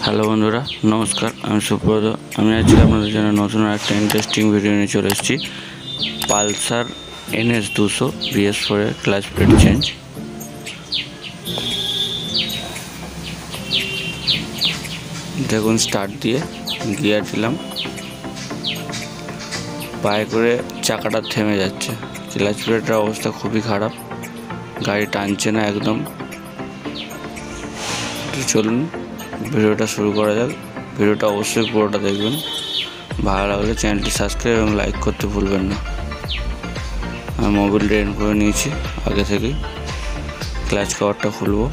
Hello বন্ধুরা, নমস্কার। আমি সুব্রত। আমি আজকে আপনাদের জন্য নতুন একটা ইন্টারেস্টিং ভিডিও নিয়ে চলে এসেছি। পালসার NS 200 bs4 এর ক্লাচ প্লেট চেঞ্জ। দেখুন, স্টার্ট দিয়ে গিয়ার দিলাম, পায়ে করে চাকাটা থেমে যাচ্ছে। ক্লাচ প্লেটের অবস্থা খুবই খারাপ, গাড়ি টানছে না একদম। চলুন ভিডিওটা শুরু করা যাক। ভিডিওটা অবশ্যই পুরোটা দেখবেন। ভালো লাগলে চ্যানেলটি সাবস্ক্রাইব এবং লাইক করতে ভুলবেন না। আমি মোবাইলটা অন করে নিয়েছি আগে থেকেই। ক্লাচ কভারটা খুলবো।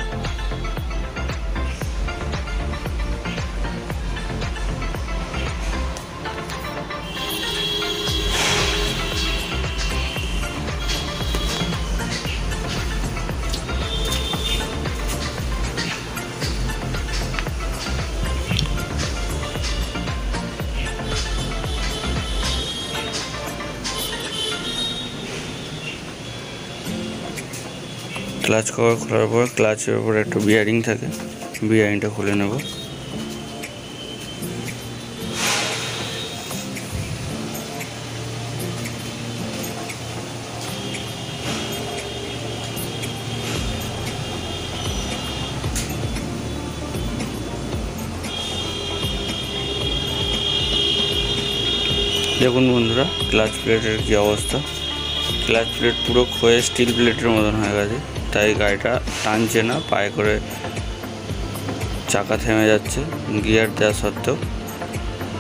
ক্লাচ কভার খোলার পর ক্লাচের উপর একটা বিয়ারিং থাকে, বিয়ারিংটা খুলে নেব। দেখুন বন্ধুরা, ক্লাচ প্লেটের কী অবস্থা। ক্লাচ প্লেট পুরো ক্ষয়ে স্টিল প্লেটের মতন হয়ে গেছে, তাই গাড়িটা টানছে না, পায়ে করে চাকা থেমে যাচ্ছে গিয়ার দেওয়া সত্ত্বেও।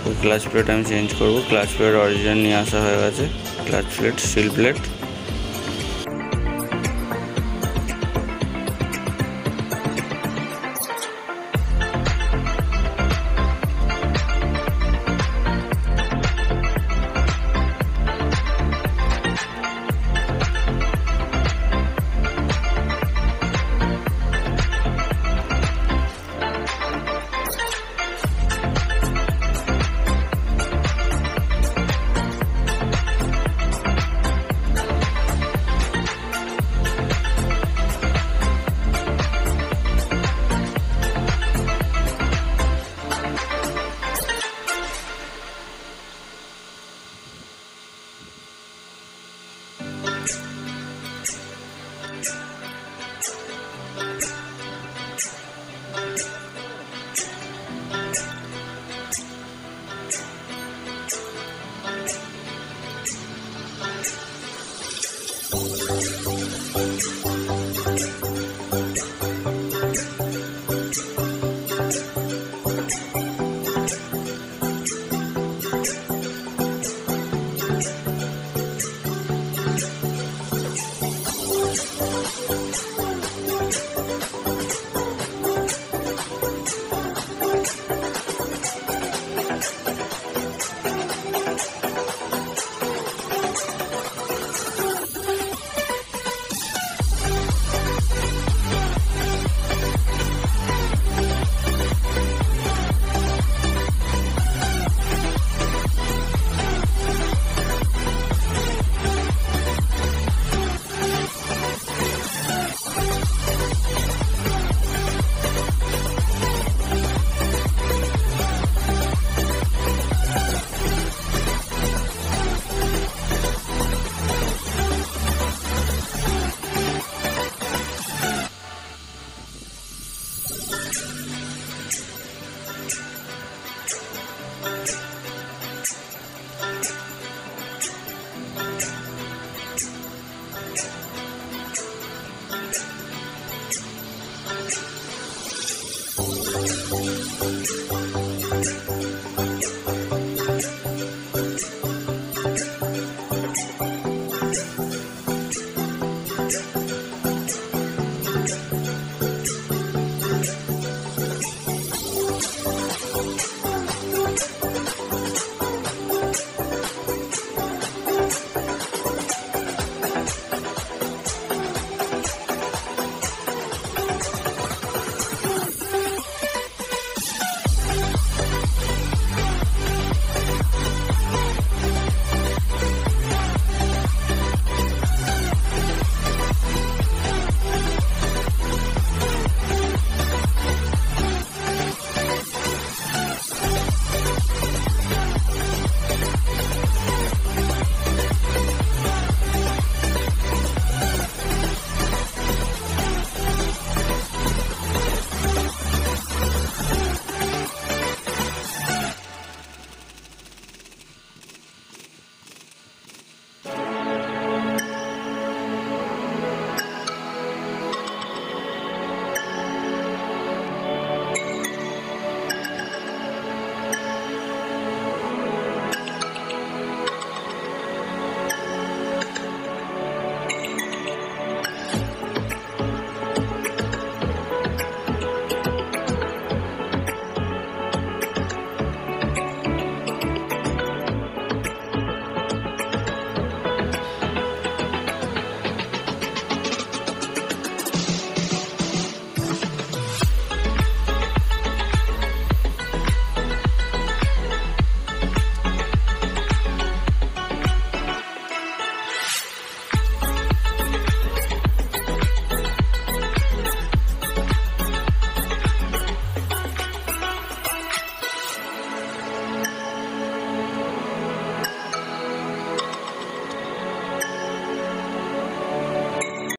ওই ক্লাচ প্লেট আমি চেঞ্জ করব। ক্লাচ প্লেট অরিজিনাল নিয়ে আসা হয়ে গেছে। Clutch plate steel plate.